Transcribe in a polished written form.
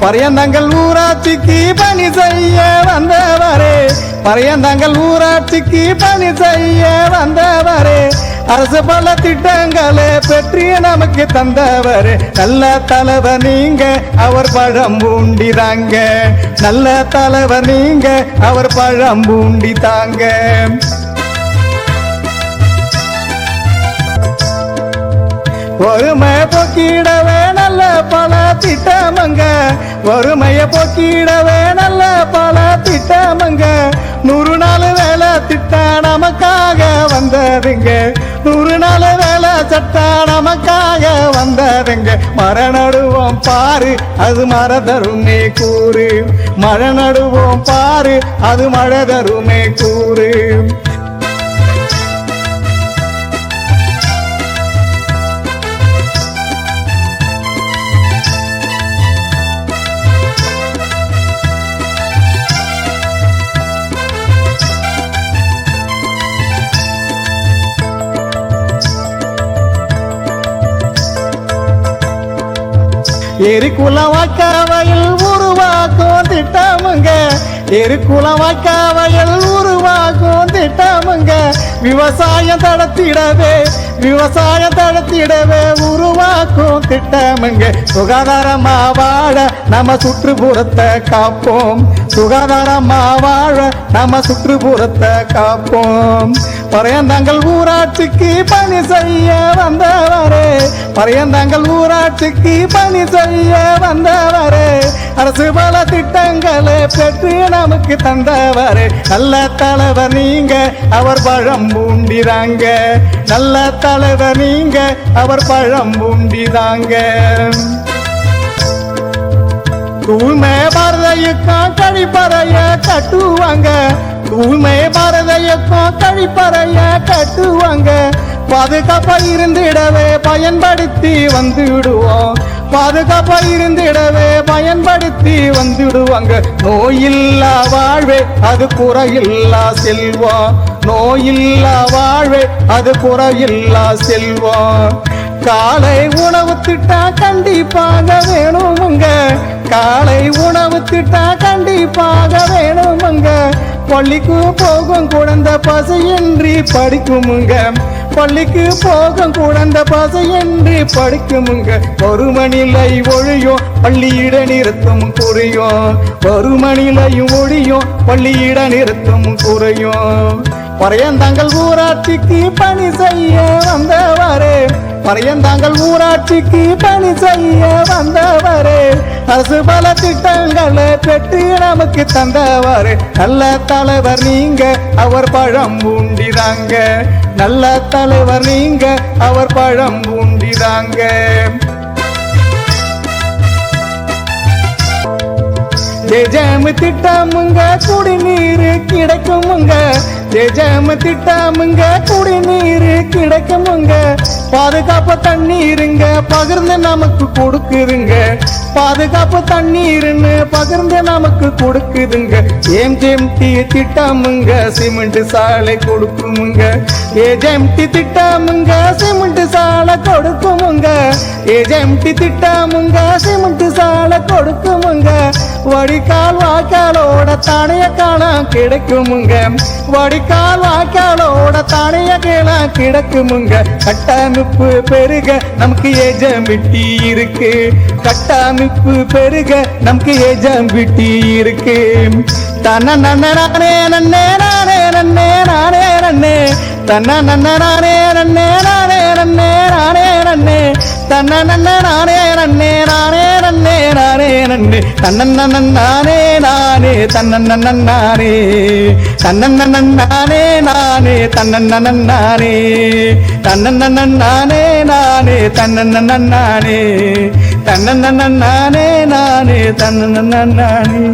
பரியந்தங்கள் ஊராட்சிக்கு பணி செய்ய வந்தவரே, பரியந்தங்கள் ஊராட்சிக்கு பணி செய்ய வந்தவரே, அரசு பல திட்டங்களை பெற்று நமக்கு தந்தவரே, நல்ல தலைவர் நீங்க அவர் பழம் பூண்டிதாங்க, நல்ல தலைவர் நீங்க அவர் பழம் பூண்டி தாங்க. ஒருமை போக்கிடவே நல்ல பல திட்டமங்க, ஒருமையை போக்கிடவே நல்ல பல திட்டமங்க, 100 நாள் வேலை திட்டம் நமக்காக வந்ததுங்க, 100 நாள் வேலை சட்டம் நமக்காக வந்ததுங்க. மர நடுவோம் பாரு அது மர தருமே கூறு, மழை நடுவோம் பாரு அது மழை தருமே கூறு. எரிக்குளம் வாய்க்காவையில் உருவாக்கும் திட்டமுங்க, எரிக்குளம் வாய்க்காவையில் உருவாக்கும் திட்டமுங்க, விவசாயம் தளர்த்திடவே விவசாயம் தளர்த்திடவே உருவாக்கும் திட்டமுங்க. சுகாதாரமா வாழ நம்ம சுற்றுப்புறத்தை காப்போம், சுகாதாரமா வாழ நம்ம சுற்றுப்புறத்தை காப்போம். பரியந்தங்கள் ஊராட்சிக்கு பணி செய்ய வந்தவரே, பரியந்தங்கள் ஊராட்சிக்கு பணி செய்ய வந்தவரே, அரசு பல திட்டங்களை பெற்று நமக்கு தந்தவரே, நல்ல தலைவர் நீங்க அவர் பழம் பூண்டிதாங்க, நல்ல தலைவர் நீங்க அவர் பழம் பூண்டிதாங்க. தூய்மை பாரத இயக்கம் கழிப்பறைய கட்டுவாங்க, தூய்மை பாரத இயக்கம் கழிப்பறைய கட்டுவாங்க, பாதுகாப்பா இருந்திடவே பயன்படுத்தி வந்துடுவோம், பாதுகாப்பா இருந்திடவே பயன்படுத்தி வந்துடுவாங்க. நோயில்லா வாழ்வே அது குறையில்லா செல்வம், நோயில்லா வாழ்வே அது குறையில்லா செல்வம். காலை உணவு திட்டம் கண்டிப்பாக வேணுமுங்க, காலை உணவு திட்டம் கண்டிப்பாக வேணுமுங்க, பள்ளிக்கு போகும் குழந்தை பசையின்றி படிக்குமுங்க, பள்ளிக்கு போகும் குழந்தை பசையின்றி படிக்குமுங்க. ஒருமணிலை ஒழியும் பள்ளியிட நிறுத்தம் குறையும், ஒருமணிலையும் ஒழியும் பள்ளியிட நிறுத்தம் குறையும். பரியந்தங்கள் ஊராட்சிக்கு பணி செய்ய வந்தவரே, பரியந்தங்கள் ஊராட்சிக்கு பணி செய்ய வந்தவரே, அரசு பல திட்டங்களை பெற்று நமக்கு தந்தவரே, நல்ல தலைவர் நீங்க அவர் பழம் பூண்டிதாங்க, நல்ல தலைவர் நீங்க அவர் பழம் பூண்டிதாங்க. ஜெஜம் திட்டமுங்க குடிநீர் கிடைக்குமுங்க, ஜெஜம் திட்டமுங்க குடிநீர் கிடைக்குமுங்க, பாதுகாப்பு தண்ணீருங்க பகிர்ந்து நமக்கு கொடுக்குதுங்க, பாதுகாப்பு தண்ணீர்னு பகிர்ந்து நமக்கு கொடுக்குதுங்க. ஏஜெம்டி திட்டமுங்க சிமெண்ட் சாலை கொடுக்குமுங்க, ஏஜெம்டி திட்டமுங்க சிமெண்ட் சாலை கொடுக்குமுங்க, ஏஜெம்டி திட்டமுங்க சிமெண்ட் சாலை கொடுக்குமுங்க. வடிகால் வாய்க்காலோட தனைய காலம் கிடைக்குமுங்க, வடிகால் வாய்க்காலோட தனைய காலம் கிடைக்குமுங்க. கட்டமைப்பு பெருக நமக்கு ஏஜெம்டி இருக்கு, கட்டமைப்பு பெருக நமக்கு ஏஜெம்டி இருக்கு. தன்ன நன்னே நன்னே நன்னே நன்னே நானே நன்னே, தன்ன நன்னே நானே நன்னே நன்னே நானே நன்னே, தன்ன நன்னே நானே நன்னே நானே நன்னே நானே நன்னே, தன்ன நானே நானே தன்ன நானே, தன்ன நானே நானே தன்ன நானே, தன்ன நானே நானே தன்ன நானே, தன்ன நானே நானே தன்ன நானே.